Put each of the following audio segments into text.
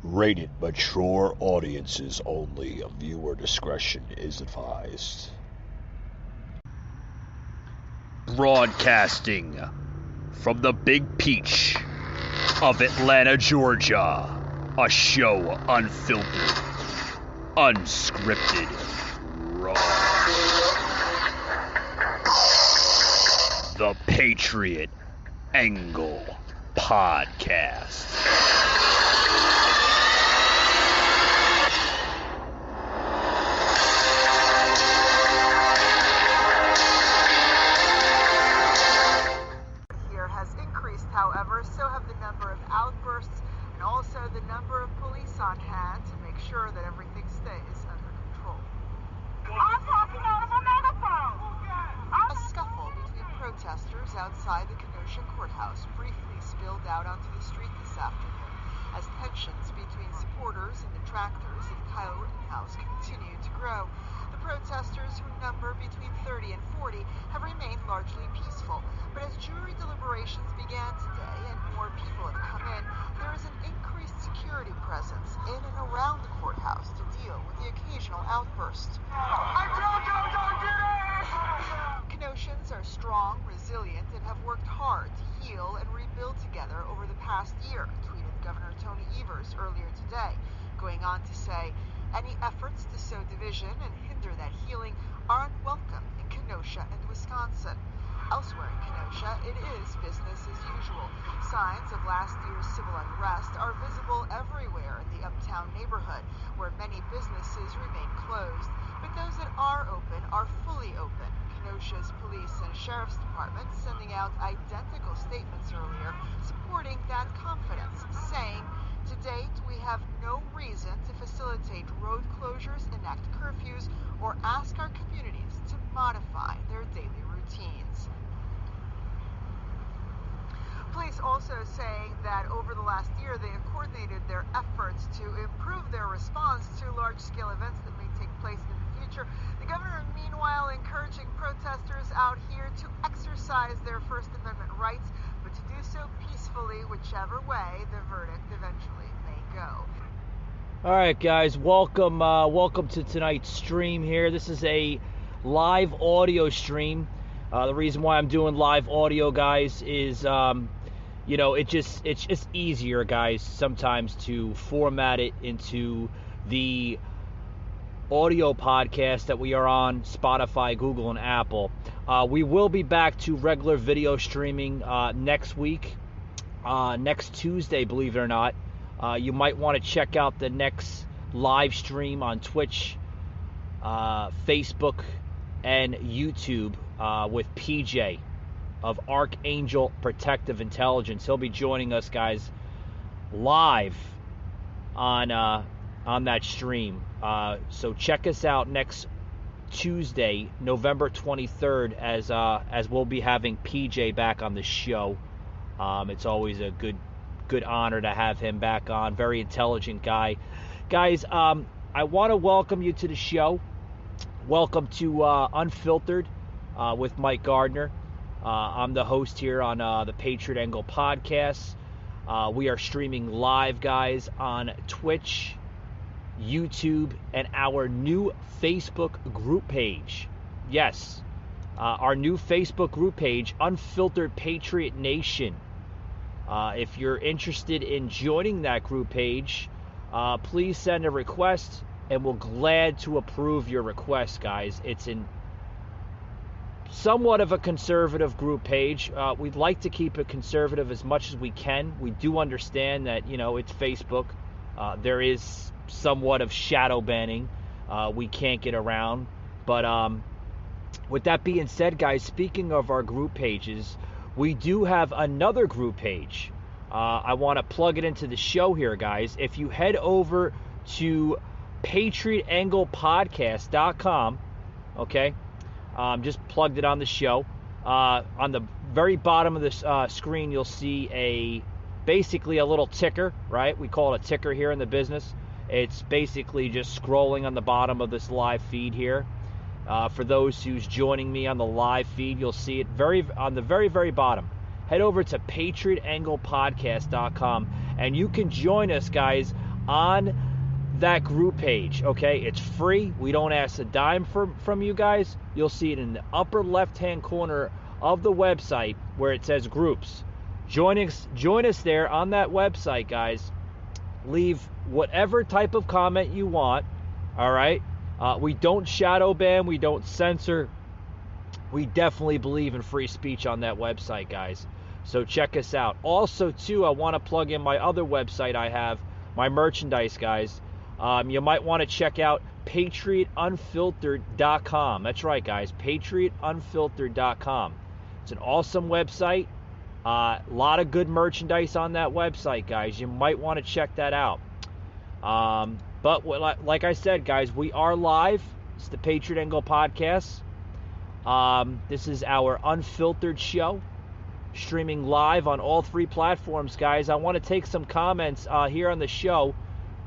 Rated mature audiences only. Viewer discretion is advised. Broadcasting from the Big Peach of Atlanta, Georgia. A show unfiltered, unscripted, raw. The Patriot Angle Podcast. However, so have the number of outbursts and also the number of police on hand to make sure that everything stays under control. I'm talking out of a megaphone! A scuffle between protesters outside the Kenosha courthouse briefly spilled out onto the street this afternoon as tensions between supporters and detractors of Kyle Rittenhouse continue to grow. The protesters, who number between 30 and 40, have remained largely peaceful. But as jury deliberations began today and more people have come in, there is an increased security presence in and around the courthouse to deal with the occasional outburst. I told you don't get it! Kenoshans are strong, resilient, and have worked hard to heal and rebuild together over the past year, tweeted Governor Tony Evers earlier today, going on to say, any efforts to sow division and hinder that healing are unwelcome in Kenosha and Wisconsin. Elsewhere in Kenosha, it is business as usual. Signs of last year's civil unrest are visible everywhere in the uptown neighborhood, where many businesses remain closed. But those that are open are fully open. Kenosha's police and sheriff's departments sending out identical statements earlier supporting that confidence, saying, to date, we have no reason to facilitate road closures, enact curfews, or ask our communities to modify their daily routines. Police also saying that over the last year they have coordinated their efforts to improve their response to large-scale events that may take place in the future. The governor, meanwhile, encouraging protesters out here to exercise their First Amendment rights, but to do so peacefully, whichever way the verdict eventually may go. All right, guys, welcome to tonight's stream here. This is a live audio stream. The reason why I'm doing live audio, guys, is it's just easier, guys, sometimes to format it into the audio podcast that we are on Spotify, Google, and Apple. We will be back to regular video streaming next week, next Tuesday, believe it or not. You might want to check out the next live stream on Twitch, Facebook, and YouTube with PJ of Archangel Protective Intelligence. He'll be joining us, guys, live on that stream. So check us out next Tuesday, November 23rd, as we'll be having PJ back on the show. It's always a good honor to have him back on. Very intelligent guy. Guys, I want to welcome you to the show. Welcome to Unfiltered with Mike Gardner. I'm the host here on the Patriot Angle Podcast. We are streaming live, guys, on Twitch, YouTube, and our new Facebook group page. Yes, our new Facebook group page, Unfiltered Patriot Nation. If you're interested in joining that group page, please send a request, and we're glad to approve your request, guys. It's in somewhat of a conservative group page. We'd like to keep it conservative as much as we can. We do understand that, it's Facebook. There is somewhat of shadow banning we can't get around. But with that being said, guys, speaking of our group pages, we do have another group page. I want to plug it into the show here, guys. If you head over to PatriotAnglePodcast.com, okay, just plugged it on the show. On the very bottom of this screen, you'll see basically a little ticker, right? We call it a ticker here in the business. It's basically just scrolling on the bottom of this live feed here. For those who's joining me on the live feed, you'll see it on the very, very bottom. Head over to PatriotAnglePodcast.com, and you can join us, guys, on that group page, okay? It's free. We don't ask a dime from you guys. You'll see it in the upper left-hand corner of the website where it says groups. Join us there on that website, guys. Leave whatever type of comment you want, all right? We don't shadow ban. We don't censor. We definitely believe in free speech on that website, guys. So check us out. Also, too, I want to plug in my other website I have, my merchandise, guys. You might want to check out PatriotUnfiltered.com. That's right, guys. PatriotUnfiltered.com. It's an awesome website. A lot of good merchandise on that website, guys. You might want to check that out. But like I said, guys, we are live. It's the Patriot Angle Podcast. This is our unfiltered show, streaming live on all 3 platforms, guys. I want to take some comments here on the show.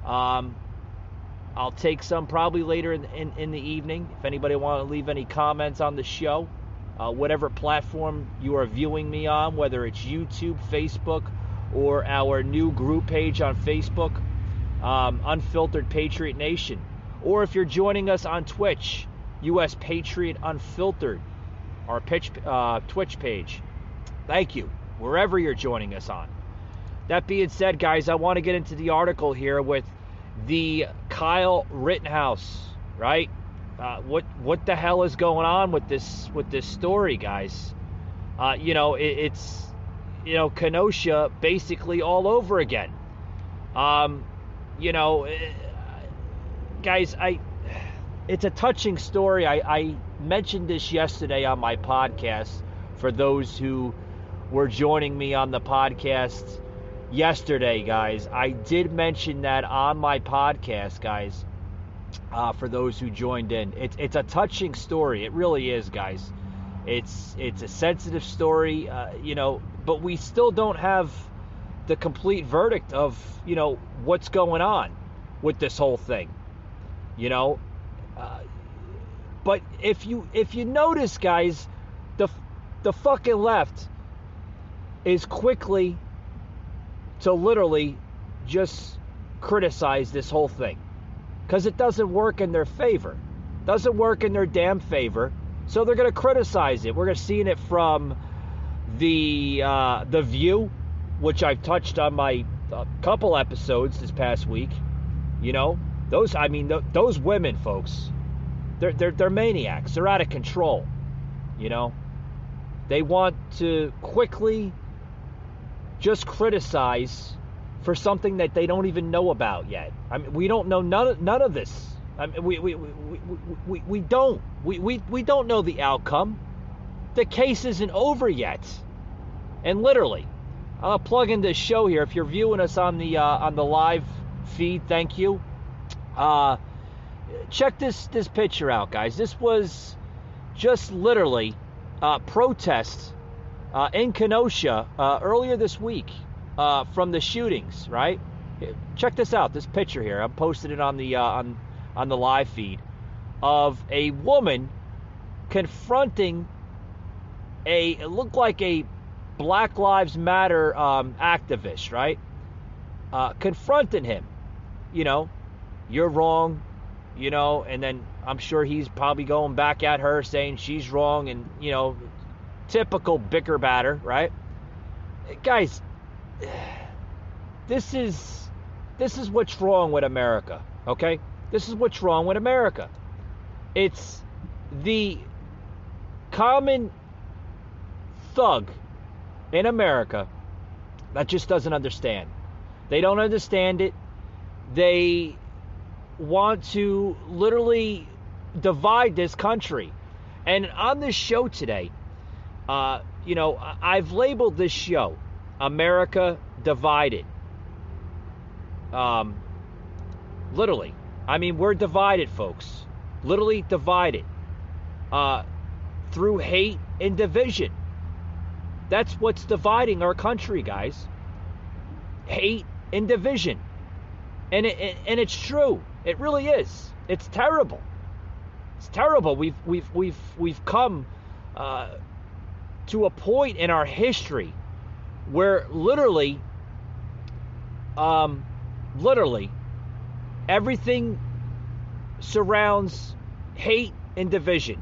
I'll take some probably later in the evening. If anybody want to leave any comments on the show, whatever platform you are viewing me on, whether it's YouTube, Facebook, or our new group page on Facebook, Unfiltered Patriot Nation. Or if you're joining us on Twitch, U.S. Patriot Unfiltered, our Twitch page. Thank you, wherever you're joining us on. That being said, guys, I want to get into the article here with the Kyle Rittenhouse, right? What the hell is going on with this story, guys? It's Kenosha basically all over again. Guys, it's a touching story. I mentioned this yesterday on my podcast for those who were joining me on the podcast yesterday, guys. I did mention that on my podcast, guys, for those who joined in. It's a touching story. It really is, guys. It's a sensitive story, but we still don't have the complete verdict of, what's going on with this whole thing, but if you notice, guys, the fucking left is quickly to literally just criticize this whole thing because it doesn't work in their favor, doesn't work in their damn favor. So they're going to criticize it. We're going to see it from the View, which I've touched on my couple episodes this past week. Those women, folks, they're maniacs. They're out of control. They want to quickly just criticize for something that they don't even know about yet. We don't know none of this. We don't know the outcome. The case isn't over yet. And literally, I'll plug in this show here. If you're viewing us on the live feed, thank you. Check this picture out, guys. This was just literally protests in Kenosha earlier this week from the shootings, right? Check this out, this picture here. I posted it on the live feed of a woman confronting it looked like a Black Lives Matter activist, right? Confronting him, you're wrong, and then I'm sure he's probably going back at her saying she's wrong, and typical bicker batter, right? Guys, this is what's wrong with America, okay? This is what's wrong with America. It's the common thug in America that just doesn't understand. They don't understand it. They want to literally divide this country. And on this show today, I've labeled this show America Divided. Literally. We're divided, folks. Literally divided. Through hate and division. That's what's dividing our country, guys. Hate and division. And it's true. It really is. It's terrible. It's terrible. We've come to a point in our history where literally everything surrounds hate and division.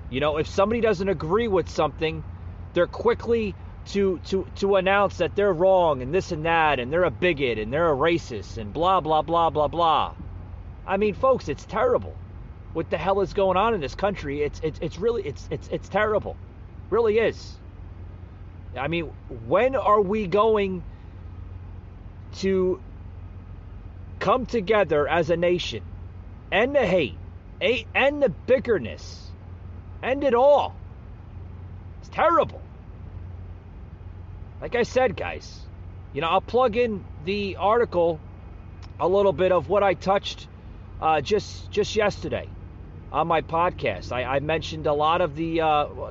You know, if somebody doesn't agree with something, they're quickly to announce that they're wrong and this and that, and they're a bigot and they're a racist and blah, blah, blah, blah, blah. I mean, folks, it's terrible. What the hell is going on in this country? It's really terrible. Really is. I mean, when are we going to come together as a nation? End the hate, end the bickerness, end it all. It's terrible. Like I said, guys, you know, I'll plug in the article, a little bit of what I touched just yesterday on my podcast. I mentioned a lot of the,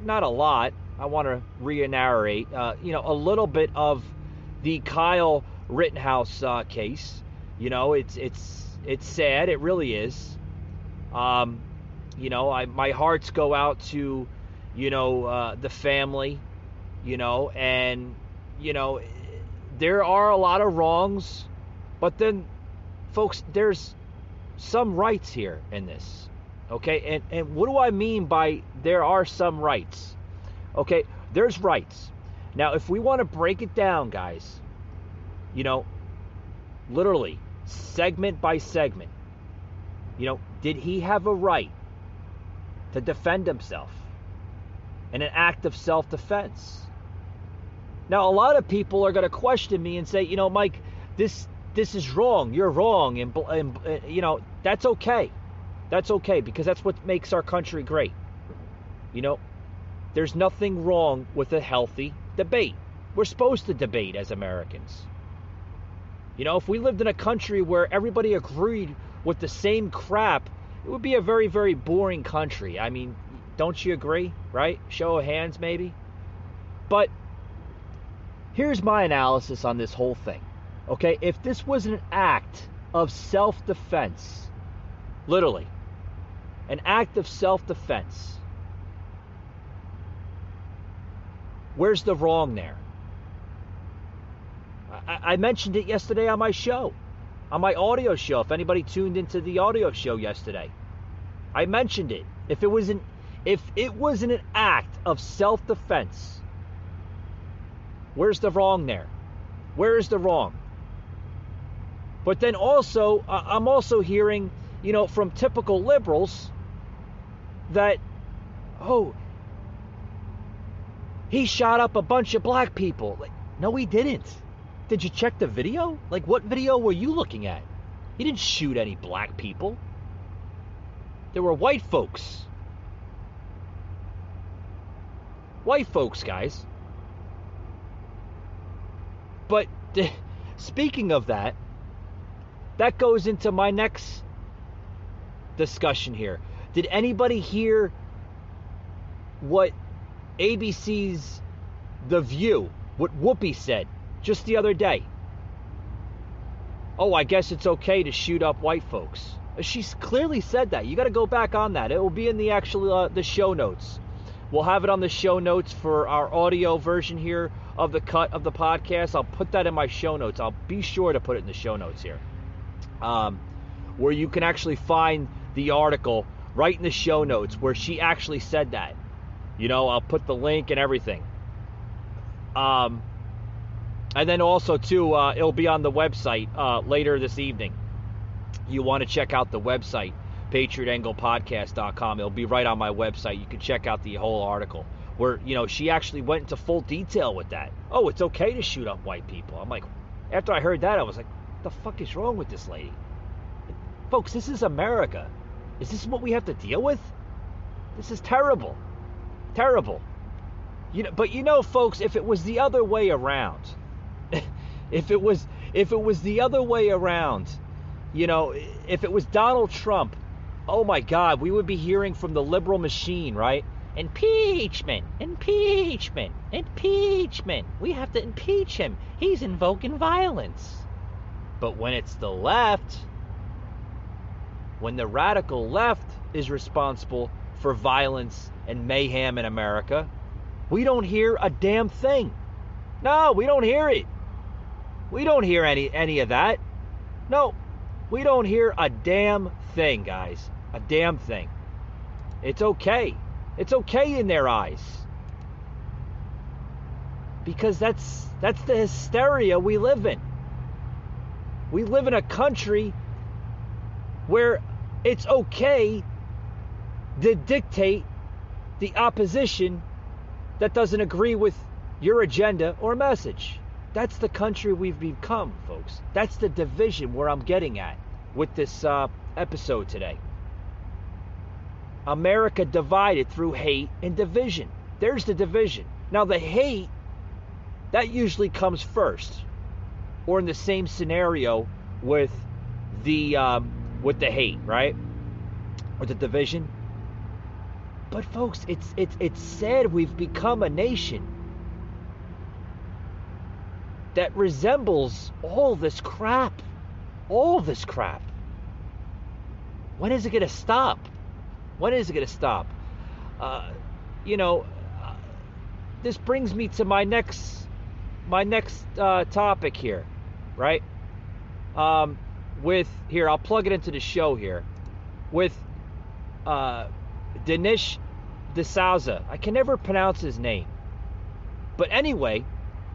not a lot, I want to re-narrate, you know, a little bit of the Kyle Rittenhouse case. You know, it's sad, it really is. You know, my hearts go out to, you know, the family, you know, and, you know, there are a lot of wrongs, but then, folks, there's some rights here in this, okay? And what do I mean by there are some rights? Okay, there's rights. Now, if we want to break it down, guys, you know, literally, segment by segment, you know, did he have a right to defend himself in an act of self-defense? Now, a lot of people are going to question me and say, you know, Mike, this is wrong. You're wrong. And you know, that's okay. That's okay, because that's what makes our country great. You know, there's nothing wrong with a healthy debate. We're supposed to debate as Americans. You know, if we lived in a country where everybody agreed with the same crap, it would be a very, very boring country. I mean, don't you agree, right? Show of hands, maybe. But here's my analysis on this whole thing. Okay, if this was an act of self-defense, literally, an act of self-defense, where's the wrong there? I mentioned it yesterday on my show, on my audio show. If anybody tuned into the audio show yesterday, I mentioned it. If it was an act of self-defense, where's the wrong there? Where is the wrong? But then also, I'm also hearing, you know, from typical liberals that, oh, he shot up a bunch of black people. Like, no, he didn't. Did you check the video? Like, what video were you looking at? He didn't shoot any black people. There were white folks. White folks, guys. But speaking of that, that goes into my next discussion here. Did anybody hear what ABC's The View, what Whoopi said just the other day? Oh, I guess it's okay to shoot up white folks. She's clearly said that. You got to go back on that. It will be in the actual the show notes. We'll have it on the show notes for our audio version here of the cut of the podcast. I'll put that in my show notes. I'll be sure to put it in the show notes here, where you can actually find the article right in the show notes where she actually said that. You know, I'll put the link and everything. And then also, too, it'll be on the website later this evening. You want to check out the website, PatriotAnglePodcast.com. It'll be right on my website. You can check out the whole article where, you know, she actually went into full detail with that. Oh, it's okay to shoot up white people. I'm like, after I heard that, I was like, what the fuck is wrong with this lady? Folks, this is America. Is this what we have to deal with? This is terrible. Terrible. You know, but you know, folks, if it was the other way around, if it was the other way around, you know, if it was Donald Trump, oh my God, we would be hearing from the liberal machine, right? Impeachment, impeachment, impeachment. We have to impeach him. He's invoking violence. But when it's the left, when the radical left is responsible for violence and mayhem in America, we don't hear a damn thing. No, we don't hear it. We don't hear any of that. No, We don't hear a damn thing, guys. A damn thing. It's okay. It's okay in their eyes. Because that's the hysteria we live in. We live in a country where it's okay to dictate the opposition that doesn't agree with your agenda or message. That's the country we've become, folks. That's the division where I'm getting at with this episode today. America divided through hate and division. There's the division. Now the hate, that usually comes first, or in the same scenario with the hate, right? With the division. But folks, it's sad we've become a nation that resembles all this crap. All this crap. When is it going to stop? When is it going to stop? This brings me to my next topic here, right? Here, I'll plug it into the show here. With Dinesh D'Souza. I can never pronounce his name. But anyway,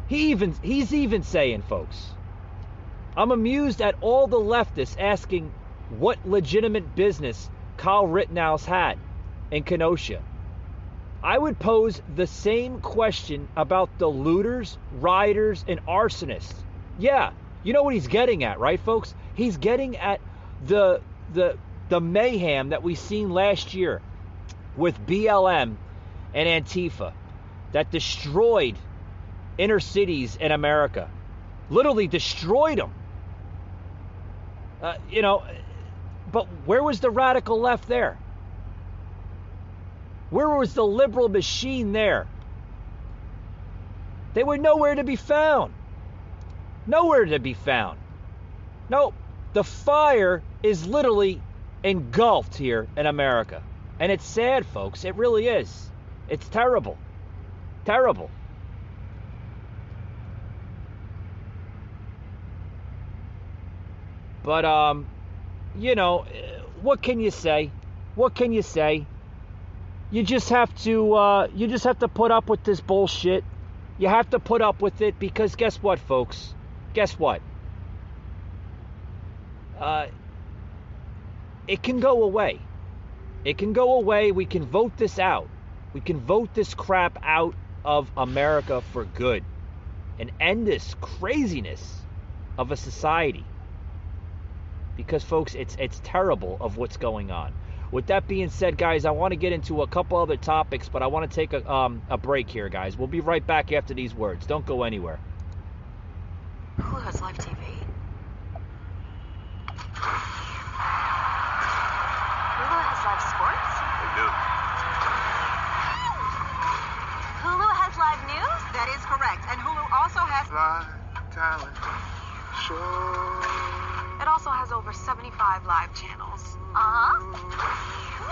he's even saying, folks, I'm amused at all the leftists asking what legitimate business Kyle Rittenhouse had in Kenosha. I would pose the same question about the looters, rioters, and arsonists. Yeah, you know what he's getting at, right, folks? He's getting at the mayhem that we seen last year with BLM and Antifa that destroyed inner cities in America. Literally destroyed them. But where was the radical left there? Where was the liberal machine there? They were nowhere to be found. Nowhere to be found. No, the fire is literally engulfed here in America. And it's sad, folks. It really is. It's terrible. Terrible. But, what can you say? What can you say? You just have to put up with this bullshit. You have to put up with it because guess what, folks? Guess what? It can go away. It can go away. We can vote this out. We can vote this crap out of America for good and end this craziness of a society. Because, folks, it's terrible of what's going on. With that being said, guys, I want to get into a couple other topics, but I want to take a break here, guys. We'll be right back after these words. Don't go anywhere. Hulu has live TV. Hulu has live sports? They do. Hulu has live news? That is correct. And Hulu also has Live talent show. It also has over 75 live channels. Woo!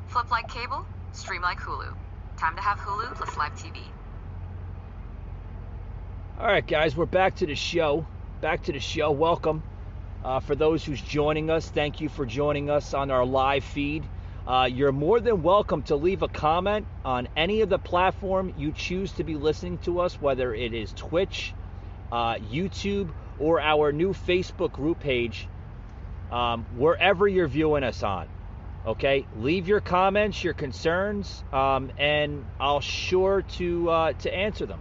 Flip like cable, stream like Hulu. Time to have Hulu plus live TV. All right, guys, we're back to the show. Welcome. For those who's joining us, thank you for joining us on our live feed. You're more than welcome to leave a comment on any of the platform you choose to be listening to us, whether it is Twitch, YouTube, or our new Facebook group page, wherever you're viewing us on. Okay, leave your comments, your concerns, and I'll sure to answer them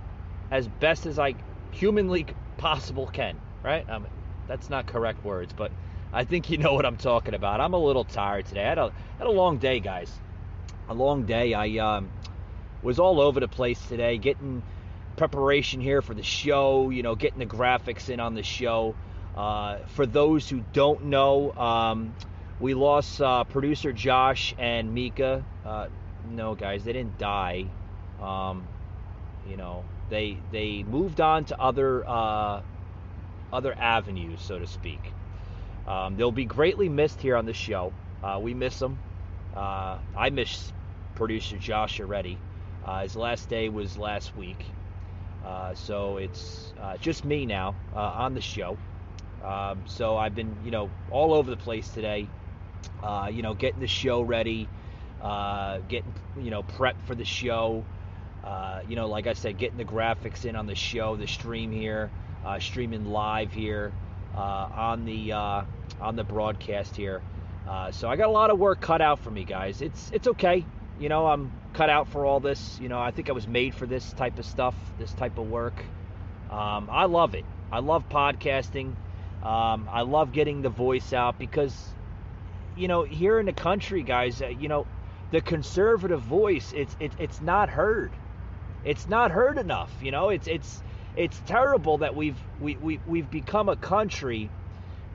as best as I humanly possible can. Right? That's not correct words, but I think you know what I'm talking about. I'm a little tired today. I had a long day, guys. A long day. I was all over the place today, getting preparation here for the show, getting the graphics in on the show. For those who don't know, we lost producer Josh and Mika. No, guys, they didn't die. They moved on to other avenues, so to speak. They'll be greatly missed here on the show. We miss them. I miss producer Josh already. His last day was last week. So it's just me now on the show. So I've been, all over the place today, getting the show ready, getting, prepped for the show, like I said, getting the graphics in on the show, the stream here, streaming live here on the broadcast here. So I got a lot of work cut out for me, guys. It's okay. I'm cut out for all this. I think I was made for this type of stuff, this type of work. I love it. I love podcasting. I love getting the voice out because, here in the country, guys, the conservative voice, it's not heard. It's not heard enough. It's terrible that we've become a country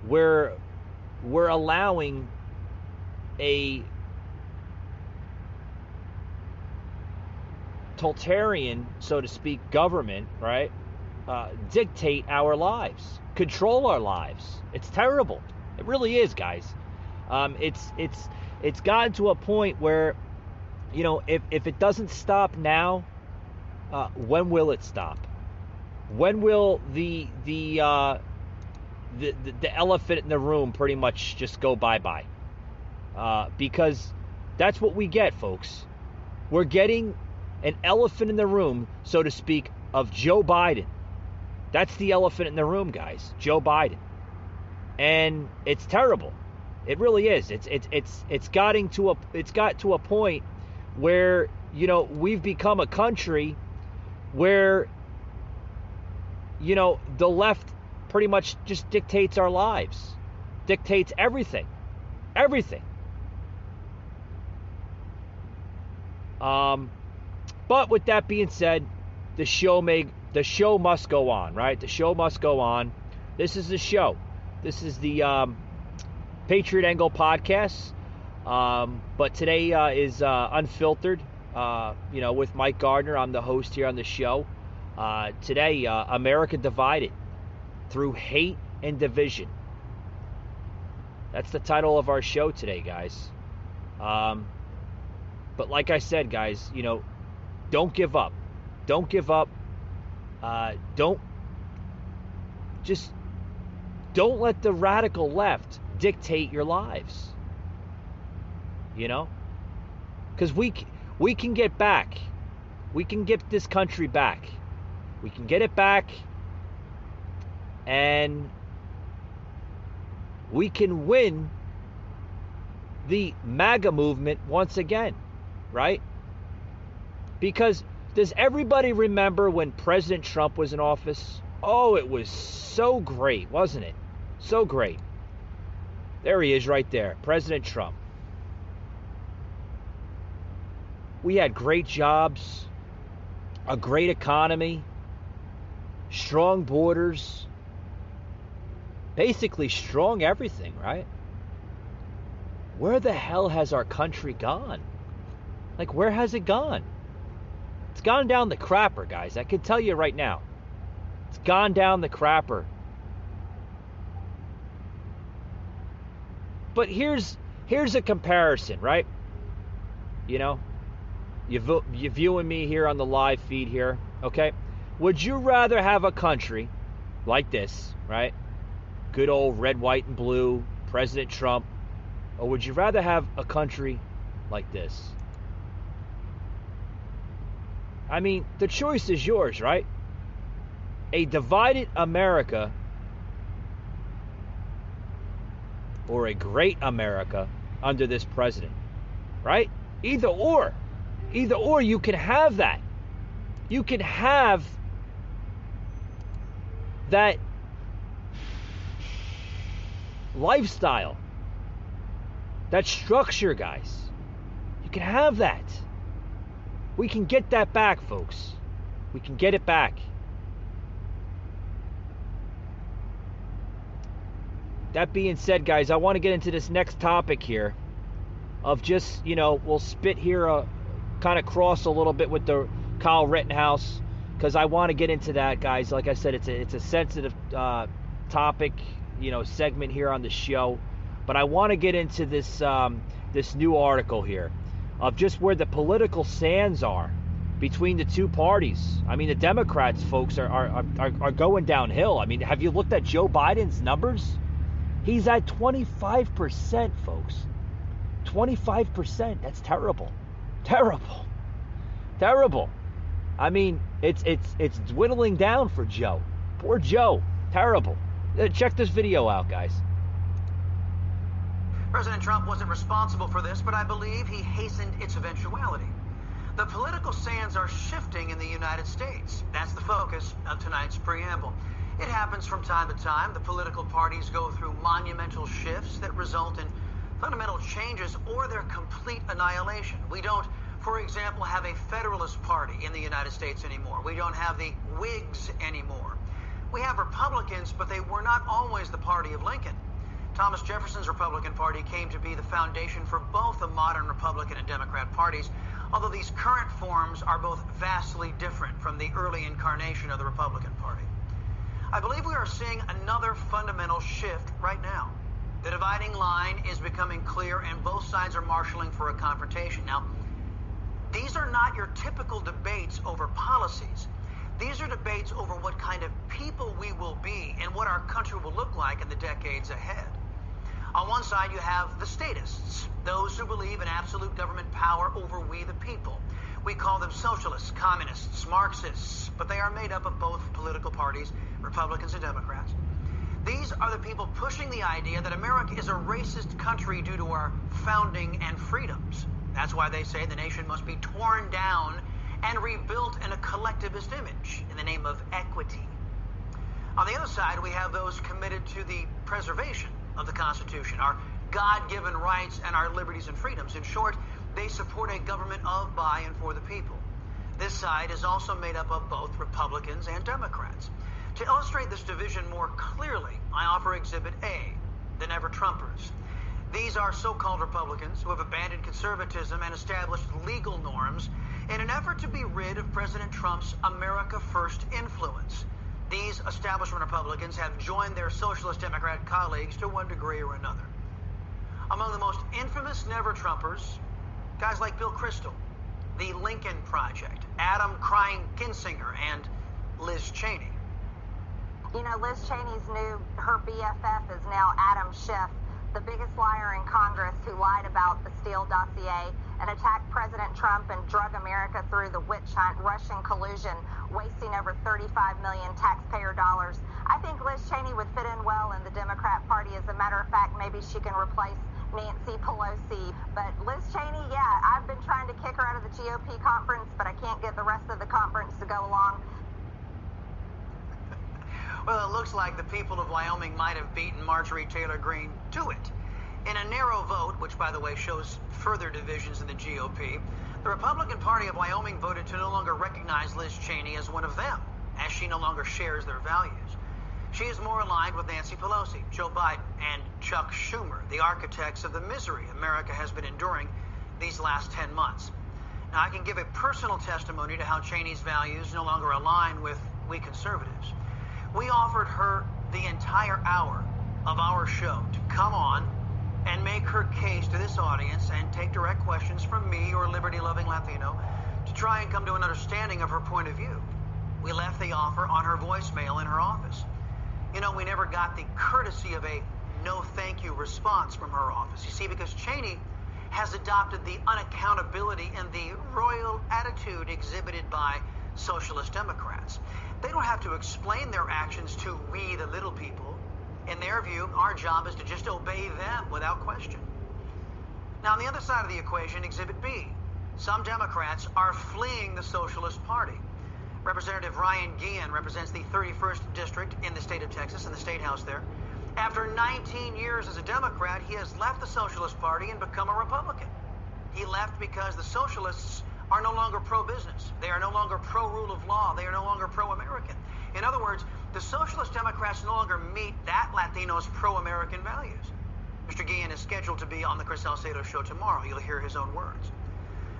where we're allowing a totalitarian, so to speak, government, right, dictate our lives, control our lives. It's terrible. It really is, guys. It's gotten to a point where, if it doesn't stop now, when will it stop? When will the elephant in the room pretty much just go bye-bye? Because that's what we get, folks. We're getting an elephant in the room, so to speak, of Joe Biden. That's the elephant in the room, guys. Joe Biden. And it's terrible. It really is. It's got to a point where, we've become a country where, the left pretty much just dictates our lives, dictates everything. But with that being said, the show must go on, right? The show must go on. This is the show. This is the Patriot Angle podcast. But today is unfiltered. With Mike Gardner. I'm the host here on the show. Today, America divided through hate and division. That's the title of our show today, guys. But like I said, guys, don't give up. Don't give up. Don't let the radical left dictate your lives. Because we can get back. We can get this country back. We can get it back, and we can win the MAGA movement once again, right? Because does everybody remember when President Trump was in office? Oh, it was so great, wasn't it? So great. There he is right there, President Trump. We had great jobs, a great economy, strong borders, basically strong everything, right? Where the hell has our country gone? Like, where has it gone? It's gone down the crapper, guys. I can tell you right now. It's gone down the crapper. But here's a comparison, right? You're viewing me here on the live feed here, okay? Would you rather have a country like this, right? Good old red, white, and blue, President Trump, or would you rather have a country like this? I mean, the choice is yours, right? A divided America or a great America under this president, right? Either or you can have that. You can have that lifestyle, that structure, guys. You can have that. We can get that back, folks. We can get it back. That being said, guys, I want to get into this next topic here of just, we'll spit here, kind of cross a little bit with the Kyle Rittenhouse, because I want to get into that, guys. Like I said, it's a sensitive topic, segment here on the show. But I want to get into this this new article here of just where the political sands are between the two parties. I mean, the Democrats, folks, are going downhill. I mean, have you looked at Joe Biden's numbers? He's at 25%, folks. 25%. That's terrible. Terrible. I mean, it's dwindling down for Joe. Poor Joe. Terrible. Check this video out, guys. President Trump wasn't responsible for this, but I believe he hastened its eventuality. The political sands are shifting in the United States. That's the focus of tonight's preamble. It happens from time to time. The political parties go through monumental shifts that result in fundamental changes or their complete annihilation. We don't, for example, have a Federalist Party in the United States anymore. We don't have the Whigs anymore. We have Republicans, but they were not always the party of Lincoln. Thomas Jefferson's Republican Party came to be the foundation for both the modern Republican and Democrat parties, although these current forms are both vastly different from the early incarnation of the Republican Party. I believe we are seeing another fundamental shift right now. The dividing line is becoming clear and both sides are marshaling for a confrontation. Now, these are not your typical debates over policies. These are debates over what kind of people we will be and what our country will look like in the decades ahead. On one side, you have the statists, those who believe in absolute government power over we the people. We call them socialists, communists, Marxists, but they are made up of both political parties, Republicans and Democrats. These are the people pushing the idea that America is a racist country due to our founding and freedoms. That's why they say the nation must be torn down and rebuilt in a collectivist image in the name of equity. On the other side, we have those committed to the preservation of the Constitution, our God-given rights and our liberties and freedoms. In short, they support a government of, by, and for the people. This side is also made up of both Republicans and Democrats. To illustrate this division more clearly, I offer Exhibit A, the Never Trumpers. These are so-called Republicans who have abandoned conservatism and established legal norms in an effort to be rid of President Trump's America First influence. These establishment Republicans have joined their socialist Democrat colleagues to one degree or another. Among the most infamous Never-Trumpers, guys like Bill Kristol, the Lincoln Project, Adam Crying Kinzinger, and Liz Cheney. You know, Liz Cheney's her BFF is now Adam Schiff, the biggest liar in Congress who lied about the Steele dossier and attacked President Trump and drug America through the witch hunt, Russian collusion, wasting over 35 million taxpayer dollars. I think Liz Cheney would fit in well in the Democrat Party. As a matter of fact, maybe she can replace Nancy Pelosi. But Liz Cheney, yeah, I've been trying to kick her out of the GOP conference, but I can't get the rest of the conference to go along. Well, it looks like the people of Wyoming might have beaten Marjorie Taylor Greene to it. In a narrow vote, which, by the way, shows further divisions in the GOP, the Republican Party of Wyoming voted to no longer recognize Liz Cheney as one of them, as she no longer shares their values. She is more aligned with Nancy Pelosi, Joe Biden, and Chuck Schumer, the architects of the misery America has been enduring these last 10 months. Now, I can give a personal testimony to how Cheney's values no longer align with we conservatives. We offered her the entire hour of our show to come on and make her case to this audience and take direct questions from me or liberty-loving Latino to try and come to an understanding of her point of view. We left the offer on her voicemail in her office. You know, we never got the courtesy of a no thank you response from her office. You see, because Cheney has adopted the unaccountability and the royal attitude exhibited by socialist Democrats. They don't have to explain their actions to we the little people. In their view, our job is to just obey them without question. Now, on the other side of the equation, Exhibit B, some Democrats are fleeing the Socialist Party. Representative Ryan Guillen represents the 31st District in the state of Texas, in the State House there. After 19 years as a Democrat, he has left the Socialist Party and become a Republican. He left because the Socialists are no longer pro-business. They are no longer pro-rule of law. They are no longer pro-American. In other words, the Socialist Democrats no longer meet that Latino's pro-American values. Mr. Guillen is scheduled to be on the Chris Salcedo show tomorrow. You'll hear his own words.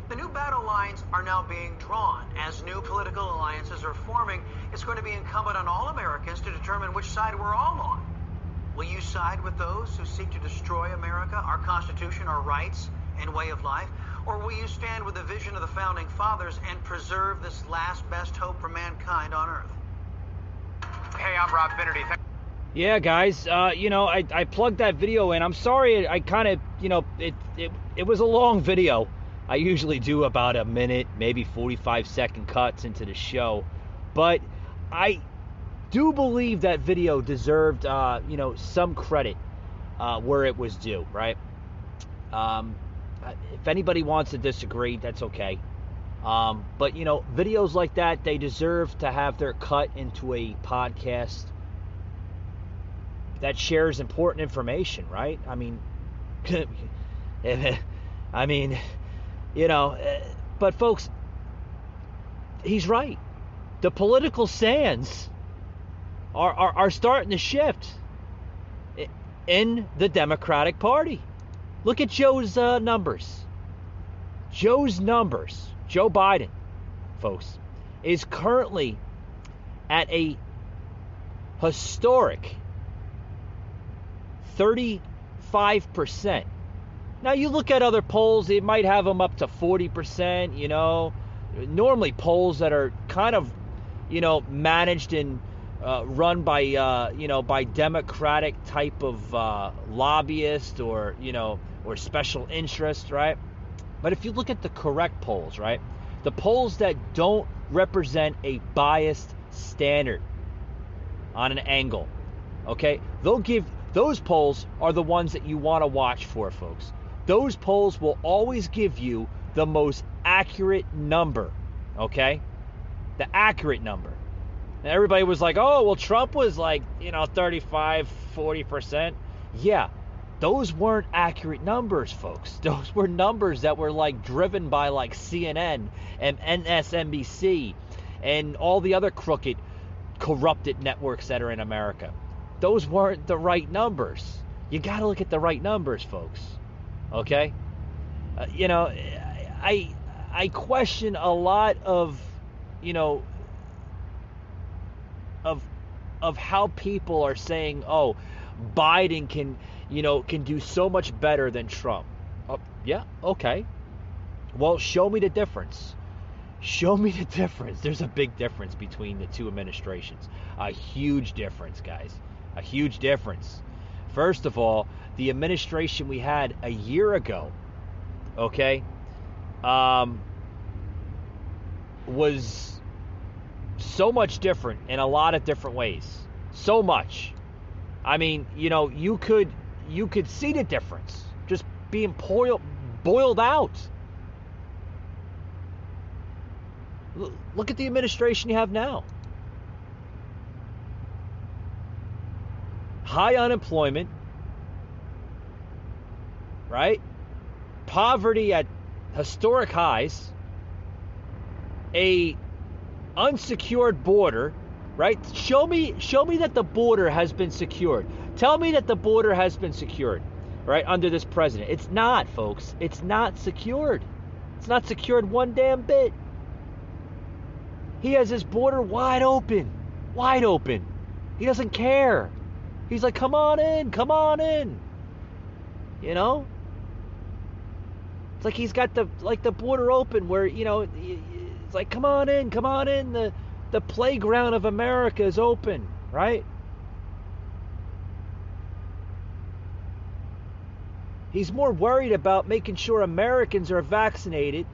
The new battle lines are now being drawn. As new political alliances are forming, it's going to be incumbent on all Americans to determine which side we're all on. Will you side with those who seek to destroy America, our Constitution, our rights, and way of life? Or will you stand with the vision of the Founding Fathers and preserve this last best hope for mankind on Earth? Hey, I'm Rob Finnerty. Yeah, guys, I plugged that video in. I'm sorry, I kind of, it was a long video. I usually do about a minute, maybe 45-second cuts into the show. But I do believe that video deserved, some credit where it was due, right? If anybody wants to disagree, that's okay. But, videos like that, they deserve to have their cut into a podcast that shares important information, right? I mean, but folks, he's right. The political sands are starting to shift in the Democratic Party. Look at Joe's numbers. Joe Biden, folks, is currently at a historic 35%. Now, you look at other polls, it might have them up to 40%, Normally polls that are kind of, managed and run by Democratic type of lobbyist or special interest, right? But if you look at the correct polls, right? The polls that don't represent a biased standard on an angle, okay? Those polls are the ones that you want to watch for, folks. Those polls will always give you the most accurate number, okay? The accurate number. And everybody was like, oh, well, Trump was like, 35, 40%. Yeah, those weren't accurate numbers, folks. Those were numbers that were like driven by like CNN and MSNBC and all the other crooked, corrupted networks that are in America. Those weren't the right numbers. You got to look at the right numbers, folks. Okay? I question a lot of, of how people are saying, oh, Biden can do so much better than Trump. Yeah, okay. Well, show me the difference. Show me the difference. There's a big difference between the two administrations. A huge difference, guys. A huge difference. First of all, the administration we had a year ago, okay, was so much different in a lot of different ways. So much. I mean, you could see the difference just being boiled out. Look at the administration you have now. High unemployment, right? Poverty at historic highs, a unsecured border, right? Show me that the border has been secured. Tell me that the border has been secured, right, under this president. It's not, folks. It's not secured. It's not secured one damn bit. He has his border wide open. Wide open. He doesn't care. He's like, come on in. It's like he's got the border open where, it's like, come on in. The playground of America is open, right? He's more worried about making sure Americans are vaccinated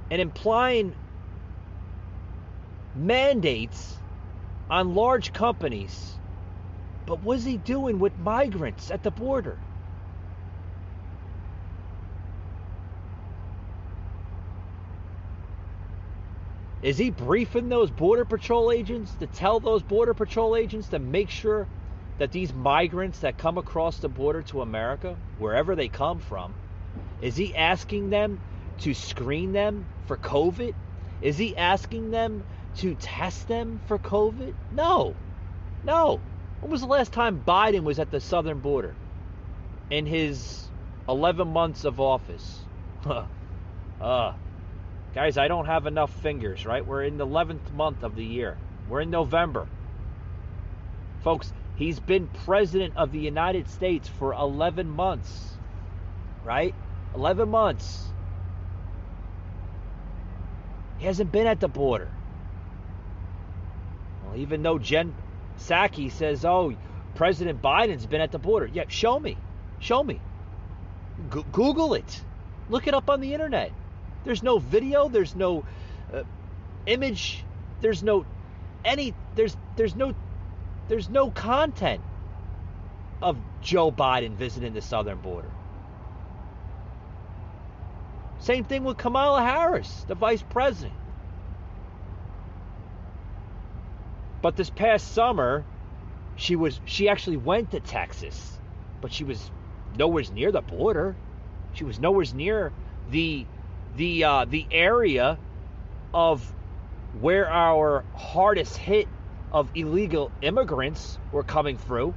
and implying mandates on large companies. But what's he doing with migrants at the border? Is he briefing those Border Patrol agents to tell those Border Patrol agents to make sure that these migrants that come across the border to America, wherever they come from, is he asking them to screen them for COVID? Is he asking them to test them for COVID? No. When was the last time Biden was at the southern border in his 11 months of office? Guys, I don't have enough fingers, right? We're in the 11th month of the year. We're in November. Folks, he's been president of the United States for 11 months, right? 11 months. He hasn't been at the border. Well, even though Jen Psaki says, oh, President Biden's been at the border. Yeah, show me. Show me. Google it. Look it up on the internet. There's no video. There's no image. There's no there's no content of Joe Biden visiting the southern border. Same thing with Kamala Harris, the vice president. But this past summer, she actually went to Texas, but she was nowhere near the border. She was nowhere near the area of where our hardest hit of illegal immigrants were coming through.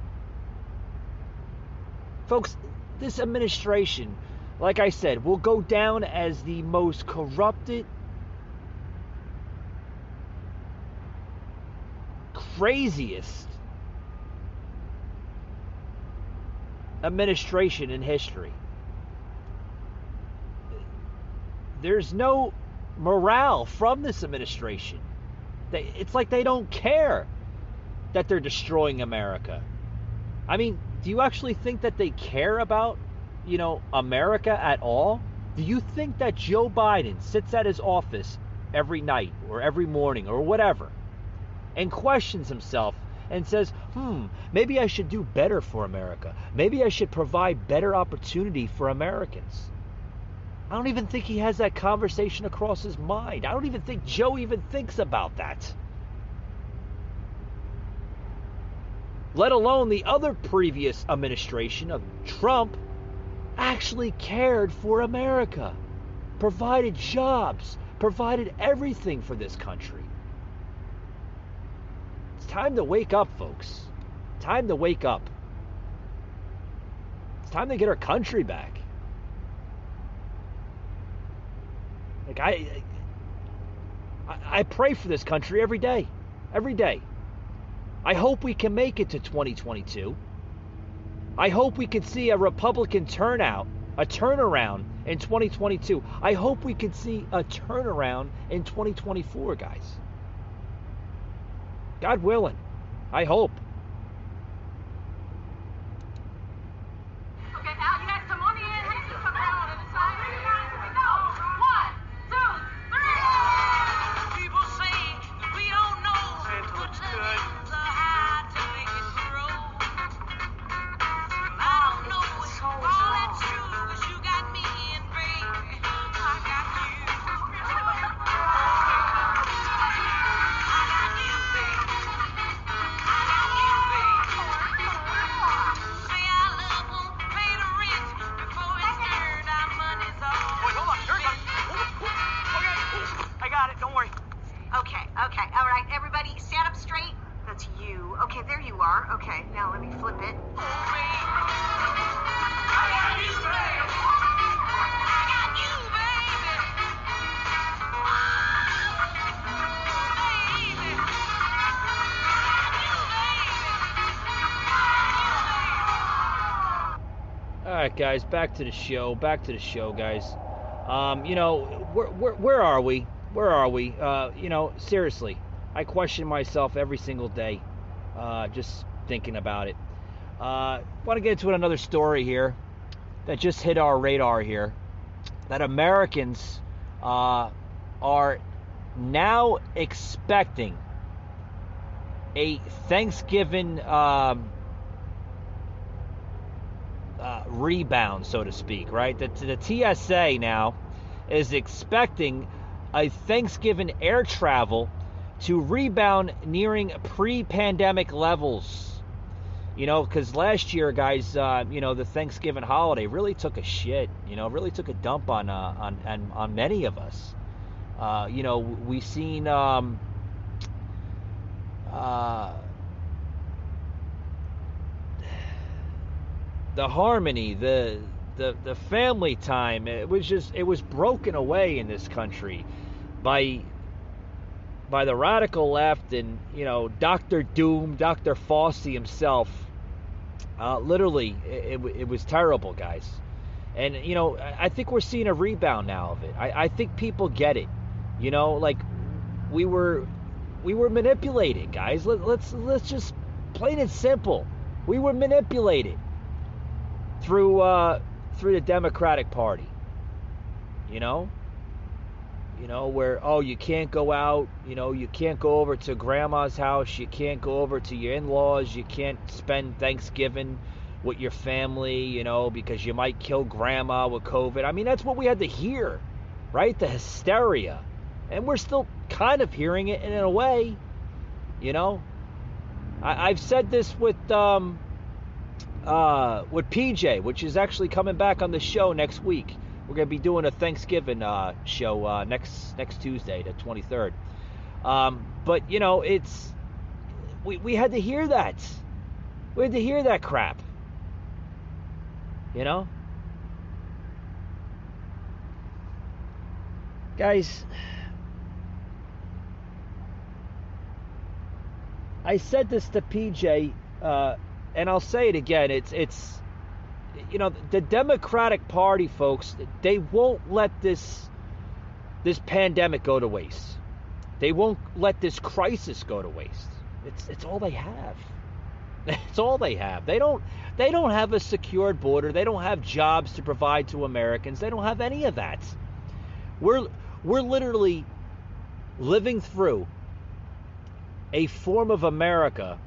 Folks, this administration, like I said, will go down as the most corrupted, craziest administration in history. There's no morale from this administration. It's like they don't care that they're destroying America. I mean, do you actually think that they care about, America at all? Do you think that Joe Biden sits at his office every night or every morning or whatever and questions himself and says, maybe I should do better for America. Maybe I should provide better opportunity for Americans. I don't even think he has that conversation across his mind. I don't even think Joe even thinks about that. Let alone the other previous administration of Trump actually cared for America, provided jobs, provided everything for this country. It's time to wake up, folks. Time to wake up. It's time to get our country back. Like I pray for this country every day. Every day. I hope we can make it to 2022. I hope we can see a Republican turnout, a turnaround in 2022. I hope we can see a turnaround in 2024, guys. God willing. I hope. Okay, now you guys come on in. Hey, you come around on the side. Here we go. 1, 2, 3. People say that we don't know. Santa looks good. Okay, all right, everybody stand up straight. That's you. Okay, there you are. Okay, now let me flip it. I got you, baby. I got you, baby. All right, guys, back to the show. Guys. Where are we? Where are we? Seriously, I question myself every single day, just thinking about it. Want to get into another story here that just hit our radar here, that Americans are now expecting a Thanksgiving rebound, so to speak, right? The TSA now is expecting a Thanksgiving air travel to rebound nearing pre-pandemic levels. Because last year, guys, the Thanksgiving holiday really took a shit. Really took a dump on many of us. We seen the harmony, the family time. It was broken away in this country by the radical left and, Dr. Doom, Dr. Fauci himself. Literally, it was terrible, guys. And, you know, I think we're seeing a rebound now of it. I think people get it. You know, like, we were manipulated, guys. Let's just plain and simple. We were manipulated through the Democratic Party. You know, where, oh, you can't go out, you know, you can't go over to grandma's house, you can't go over to your in-laws, you can't spend Thanksgiving with your family, you know, because you might kill grandma with COVID. I mean, that's what we had to hear, right? The hysteria. And we're still kind of hearing it in a way, you know. I've said this with PJ, which is actually coming back on the show next week. We're going to be doing a Thanksgiving show next Tuesday, the 23rd. But, you know, we had to hear that. We had to hear that crap. You know? Guys, I said this to PJ, and I'll say it again. It's you know, the Democratic Party, folks, they won't let this pandemic go to waste. They won't let this crisis go to waste. It's all they have. It's all they have. They don't have a secured border. They don't have jobs to provide to Americans. They don't have any of that. We're literally living through a form of America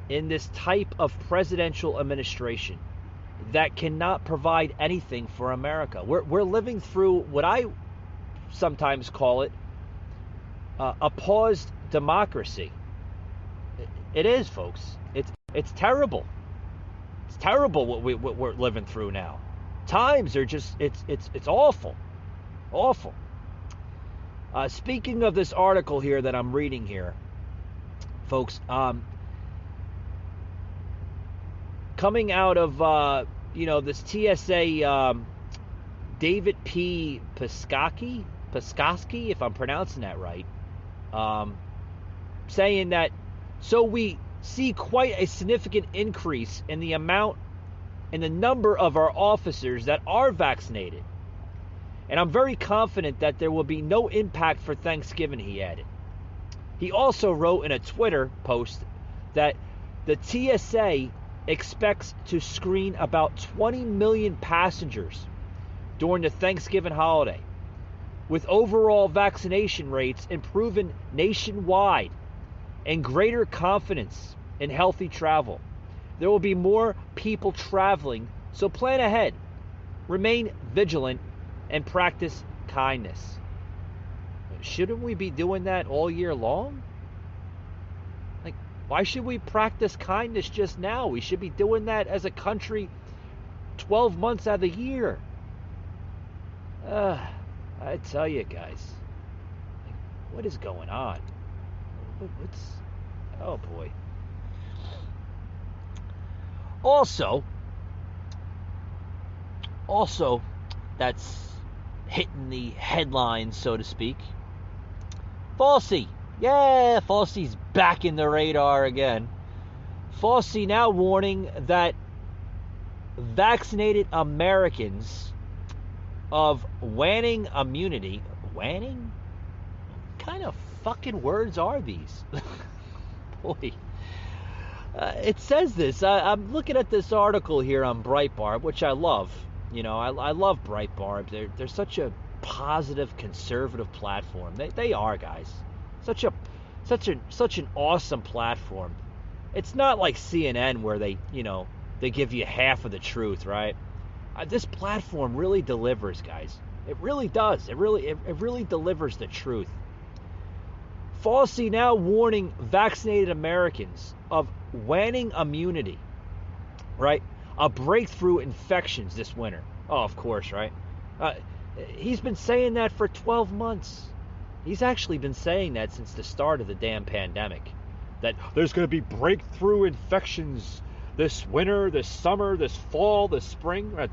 in this type of presidential administration that cannot provide anything for America. We're living through what I sometimes call it a paused democracy. It is, folks. It's terrible. It's terrible what we're living through now. Times are just it's awful, awful. Speaking of this article here that I'm reading here, folks, coming out of this TSA, David P. Piscosky, if I'm pronouncing that right, saying that, so we see quite a significant increase in the number of our officers that are vaccinated. And I'm very confident that there will be no impact for Thanksgiving, he added. He also wrote in a Twitter post that the TSA expects to screen about 20 million passengers during the Thanksgiving holiday, with overall vaccination rates improving nationwide and greater confidence in healthy travel. There will be more people traveling, so plan ahead, remain vigilant, and practice kindness. Shouldn't we be doing that all year long? Like, why should we practice kindness just now? We should be doing that as a country 12 months out of the year. I tell you guys, what is going on? Oh boy. Also, that's hitting the headlines, so to speak. Fauci. Yeah, Fauci's back in the radar again. Fauci now warning that vaccinated Americans of waning immunity. Waning? What kind of fucking words are these? Boy. It says this. I'm looking at this article here on Breitbart, which I love. You know, I love Breitbart. They're such a positive, conservative platform. They are, guys. Such an awesome platform. It's not like CNN where they give you half of the truth, right? This platform really delivers, guys. It really does. It really delivers the truth. Fauci now warning vaccinated Americans of waning immunity, right? A breakthrough infections this winter. Oh, of course, right? He's been saying that for 12 months. He's actually been saying that since the start of the damn pandemic. That there's going to be breakthrough infections this winter, this summer, this fall, this spring. Right?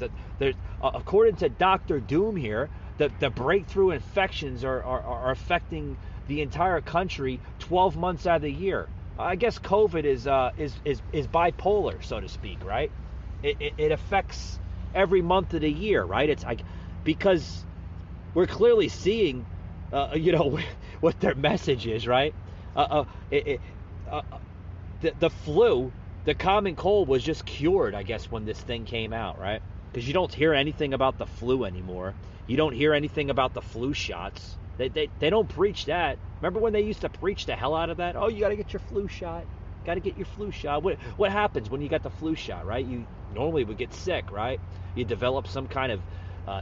According to Dr. Doom here, the breakthrough infections are affecting the entire country 12 months out of the year. I guess COVID is bipolar, so to speak, right? It affects every month of the year, right? It's like, because we're clearly seeing, what their message is, right? The flu, the common cold was just cured, I guess, when this thing came out, right? Because you don't hear anything about the flu anymore. You don't hear anything about the flu shots. They don't preach that. Remember when they used to preach the hell out of that? Oh, you got to get your flu shot. Got to get your flu shot. What happens when you got the flu shot, right? You normally would get sick, right? You develop some kind of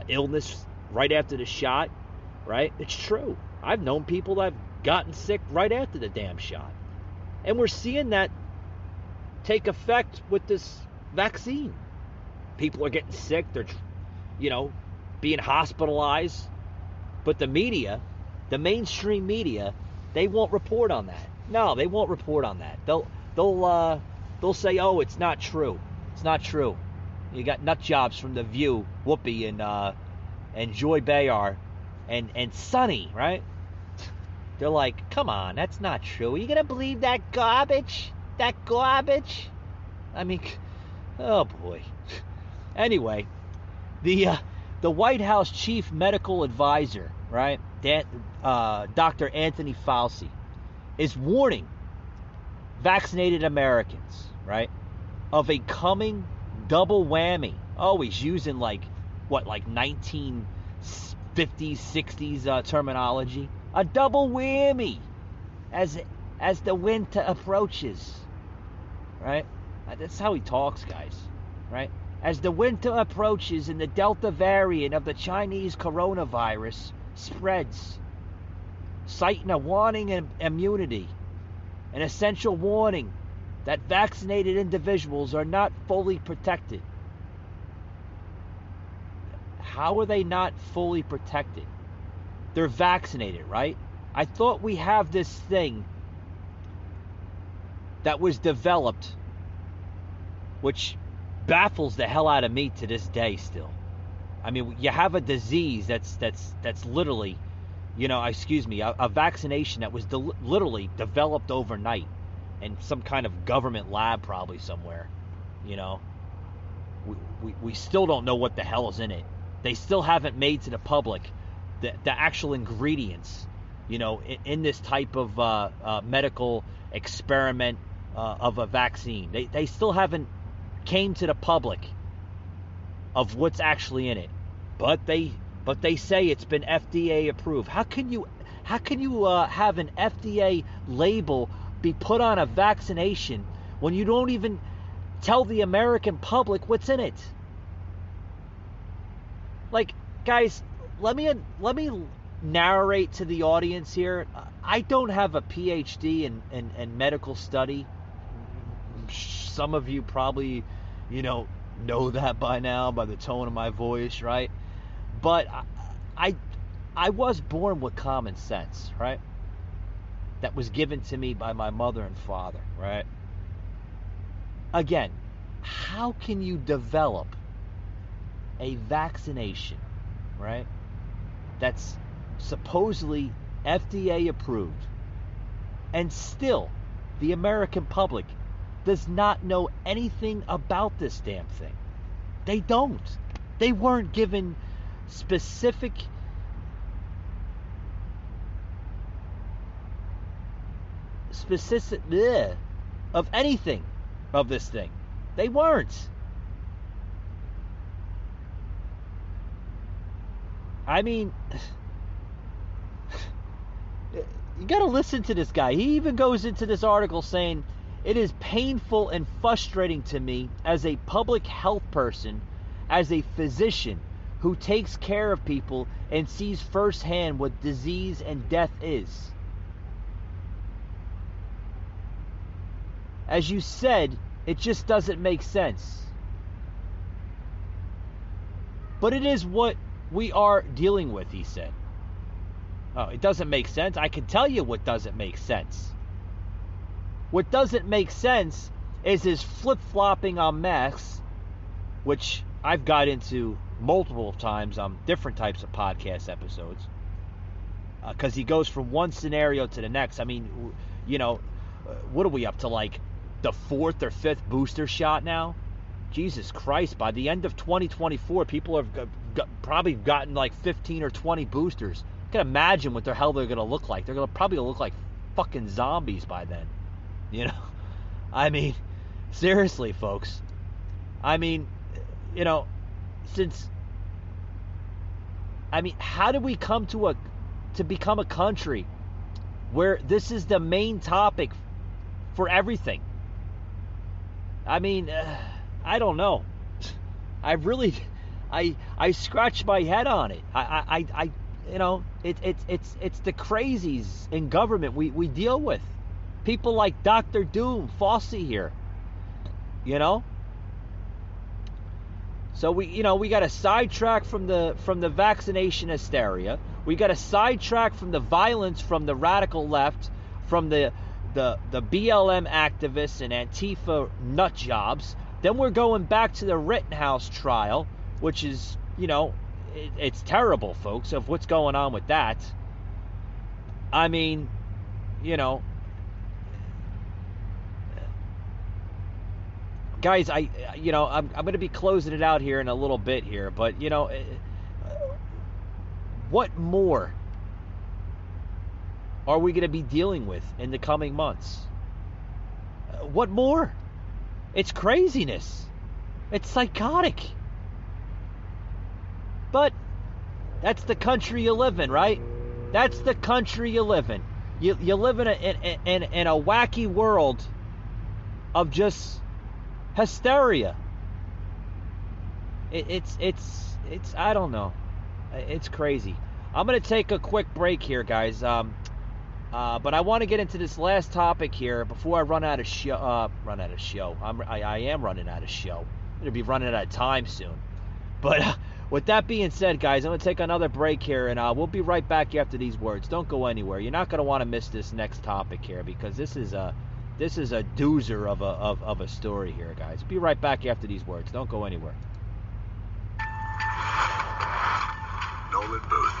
illness right after the shot, right? It's true. I've known people that have gotten sick right after the damn shot. And we're seeing that take effect with this vaccine. People are getting sick. They're, being hospitalized. But the media, the mainstream media, they won't report on that. No, they won't report on that. They'll say, oh, it's not true. It's not true. You got nut jobs from The View, Whoopi and Joy Behar and Sonny, right? They're like, come on, that's not true. Are you gonna believe that garbage? That garbage? I mean, oh boy. Anyway, the White House chief medical advisor, right, Dr. Anthony Fauci, is warning vaccinated Americans, right, of a coming double whammy. Oh, he's using like 1950s, 60s terminology. A double whammy as the winter approaches, right? That's how he talks, guys, right? As the winter approaches and the Delta variant of the Chinese coronavirus spreads, citing a warning and immunity, an essential warning that vaccinated individuals are not fully protected. How are they not fully protected? They're vaccinated, right? I thought we have this thing that was developed, which baffles the hell out of me to this day still. I mean, you have a disease that's literally, a vaccination that was literally developed overnight in some kind of government lab probably somewhere. We still don't know what the hell is in it. They still haven't made to the public the actual ingredients, in this type of medical experiment of a vaccine. They still haven't came to the public of what's actually in it, but they say it's been FDA approved. How can you have an FDA label be put on a vaccination when you don't even tell the American public what's in it? Like, guys, let me narrate to the audience here. I don't have a PhD in medical study. Some of you probably, know that by now by the tone of my voice, right? But I was born with common sense, right? That was given to me by my mother and father, right? Again, how can you develop a vaccination, right, that's supposedly FDA approved, and still the American public does not know anything about this damn thing? They don't. They weren't given specific of anything of this thing. They weren't. I mean, you gotta listen to this guy. He even goes into this article saying, it is painful and frustrating to me as a public health person, as a physician who takes care of people and sees firsthand what disease and death is. As you said, it just doesn't make sense. But it is what we are dealing with, he said. Oh, it doesn't make sense? I can tell you what doesn't make sense. What doesn't make sense is his flip-flopping on masks, which I've got into multiple times on different types of podcast episodes. Because he goes from one scenario to the next. I mean, what are we up to, like the 4th or 5th booster shot now? Jesus Christ, by the end of 2024, people have probably gotten like 15 or 20 boosters. I can imagine what the hell they're going to look like. They're going to probably look like fucking zombies by then. You know? I mean, seriously, folks. I mean, you know, how do we come to become a country where this is the main topic for everything? I mean, I don't know. I scratch my head on it. You know, it's the crazies in government we deal with. People like Dr. Doom, Fauci here. You know? So we got a sidetrack from the vaccination hysteria. We got a sidetrack from the violence from the radical left, from the BLM activists and Antifa nut jobs. Then we're going back to the Rittenhouse trial, which is, you know, it's terrible, folks, of what's going on with that. I mean, you know, guys, I'm going to be closing it out here in a little bit here, but, you know, what more are we going to be dealing with in the coming months? What more? It's craziness. It's psychotic. But that's the country you live in, right? That's the country you live in. You live in a wacky world of just hysteria. It's I don't know. It's crazy. I'm gonna take a quick break here, guys. But I want to get into this last topic here before I run out of show. I am running out of show. I'm gonna be running out of time soon. But with that being said, guys, I'm gonna take another break here, and we'll be right back after these words. Don't go anywhere. You're not gonna want to miss this next topic here, because this is a doozer of a story here, guys. Be right back after these words. Don't go anywhere. Nolan Booth,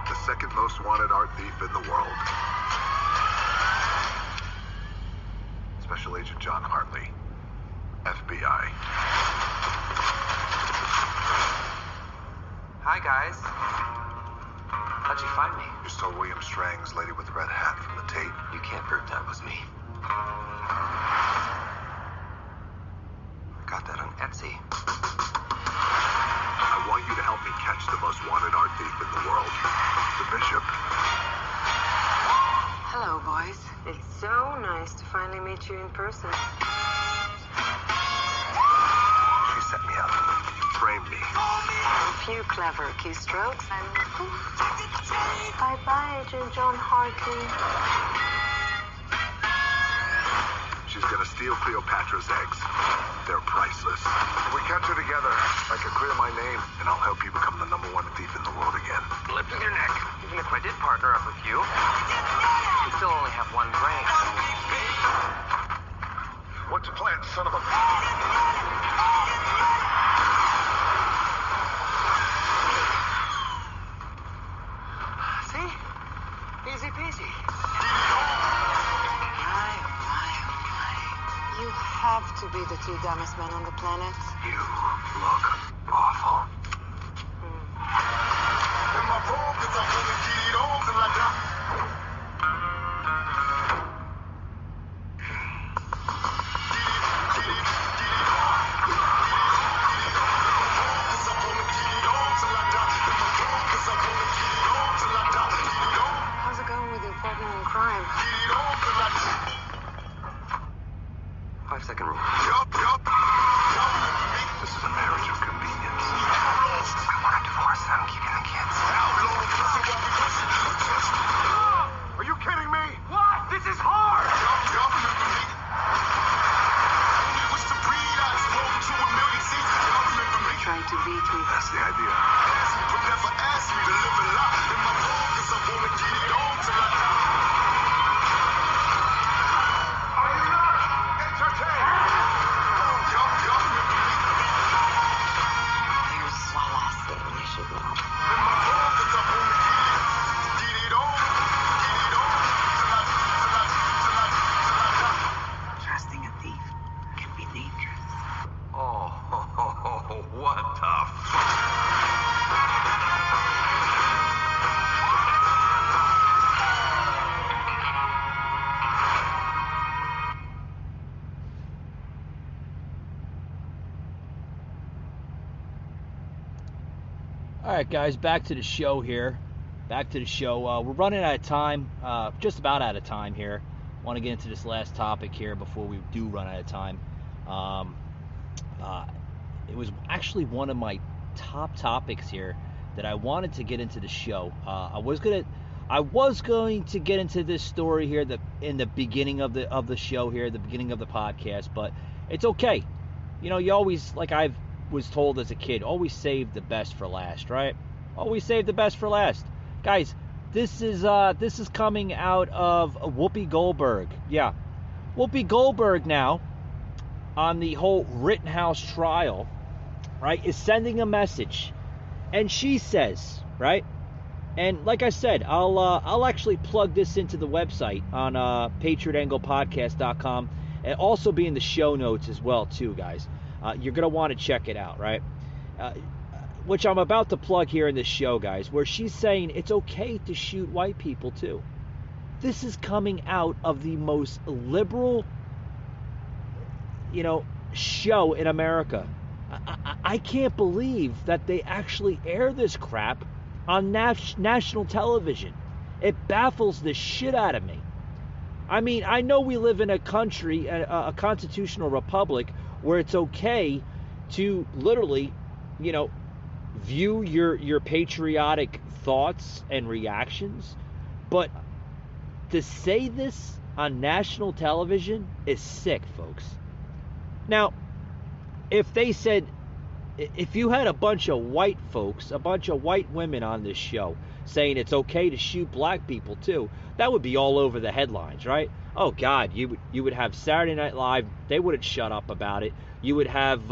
the second most wanted art thief in the world. Special Agent John Hartley, FBI. Hi, guys. How'd you find me? You stole William Strang's Lady with the Red Hat from the tape. You can't prove that was me. Got that on Etsy. I want you to help me catch the most wanted art thief in the world, the Bishop. Hello, boys. It's so nice to finally meet you in person. She set me up, framed me. A few clever keystrokes and poof. Bye-bye, Agent John Hartley. She's gonna steal Cleopatra's eggs. They're priceless. If we catch her together, I can clear my name, and I'll help you become the #1 thief in the world again. Lifting your neck. Even if I did partner up with you, you still only have one brain. What's your plan, son of a... See? Easy peasy. You have to be the two dumbest men on the planet. You look awful. How's it going with your partner in crime? 5-second rule. This is a marriage of convenience. I want to divorce them, keeping the kids. Are you kidding me? What? This is hard! Trying to beat me. That's the idea. Are you not entertained? There's one last thing you should know. Trusting a thief can be dangerous. All right, guys, back to the show here. We're running out of time, just about out of time here. Want to get into this last topic here before we do run out of time. It was actually one of my top topics here that I wanted to get into the show. I was going to get into this story here in the beginning of the show here, the beginning of the podcast, but it's okay. You know, you always, like I was told as a kid, always save the best for last, right? Always save the best for last. Guys, this is coming out of Whoopi Goldberg. Yeah. Whoopi Goldberg now, on the whole Rittenhouse trial, right, is sending a message. And she says, right? And like I said, I'll actually plug this into the website on PatriotAnglePodcast.com, and also be in the show notes as well, too, guys. You're going to want to check it out, right? Which I'm about to plug here in this show, guys, where she's saying it's okay to shoot white people, too. This is coming out of the most liberal, show in America. I can't believe that they actually air this crap on national television. It baffles the shit out of me. I mean, I know we live in a country, a constitutional republic, where it's okay to literally, view your patriotic thoughts and reactions, but to say this on national television is sick, folks. Now, if you had a bunch of white folks, a bunch of white women on this show saying it's okay to shoot black people too, that would be all over the headlines, right? Oh God, you would have Saturday Night Live, they wouldn't shut up about it. You would have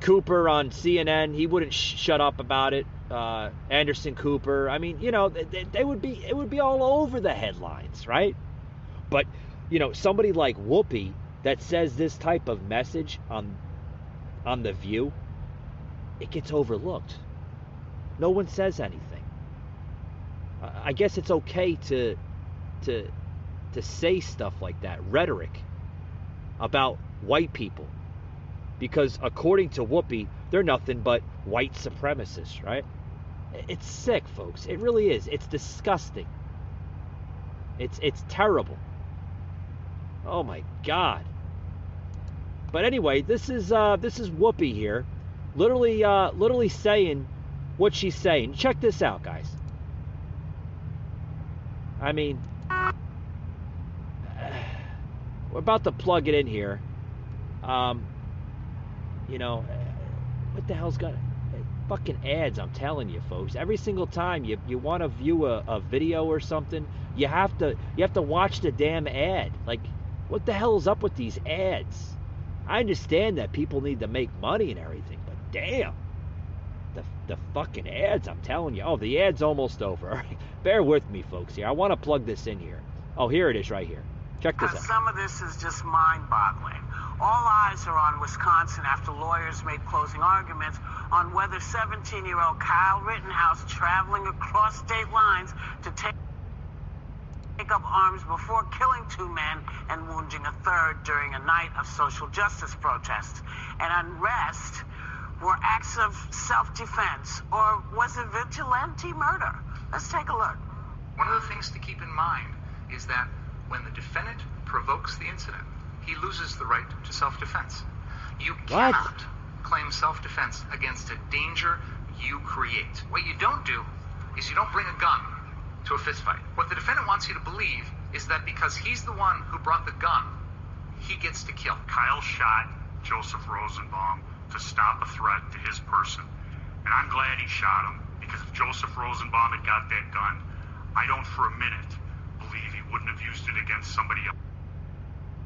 Cooper on CNN, he wouldn't shut up about it. Anderson Cooper, I mean, it would be all over the headlines, right? But somebody like Whoopi that says this type of message on The View, it gets overlooked. No one says anything. I guess it's okay to say stuff like that, rhetoric about white people, because according to Whoopi, they're nothing but white supremacists, right? It's sick, folks. It really is. It's disgusting. It's terrible. Oh my God. But anyway, this is Whoopi here, literally saying what she's saying. Check this out, guys. I mean, we're about to plug it in here. What the hell's got fucking ads? I'm telling you, folks. Every single time you want to view a video or something, you have to watch the damn ad. Like, what the hell is up with these ads? I understand that people need to make money and everything, but damn, the fucking ads, I'm telling you. Oh, the ad's almost over. All right, bear with me, folks, here. I want to plug this in here. Oh, here it is right here. Check this out. Some of this is just mind-boggling. All eyes are on Wisconsin after lawyers made closing arguments on whether 17-year-old Kyle Rittenhouse traveling across state lines to take up arms before killing 2 men and wounding a third during a night of social justice protests and unrest were acts of self-defense, or was it vigilante murder? Let's take a look. One of the things to keep in mind is that when the defendant provokes the incident, he loses the right to self-defense. You cannot claim self-defense against a danger you create. What you don't do is you don't bring a gun to a fistfight. What the defendant wants you to believe is that because he's the one who brought the gun, he gets to kill. Kyle shot Joseph Rosenbaum to stop a threat to his person. And I'm glad he shot him, because if Joseph Rosenbaum had got that gun, I don't for a minute believe he wouldn't have used it against somebody else.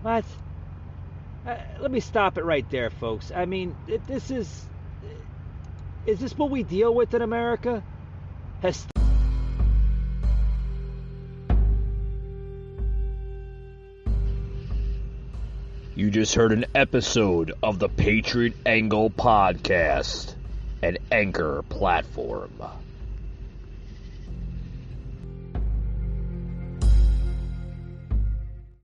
What? Let me stop it right there, folks. I mean, is this what we deal with in America? You just heard an episode of the Patriot Angle Podcast, an Anchor platform.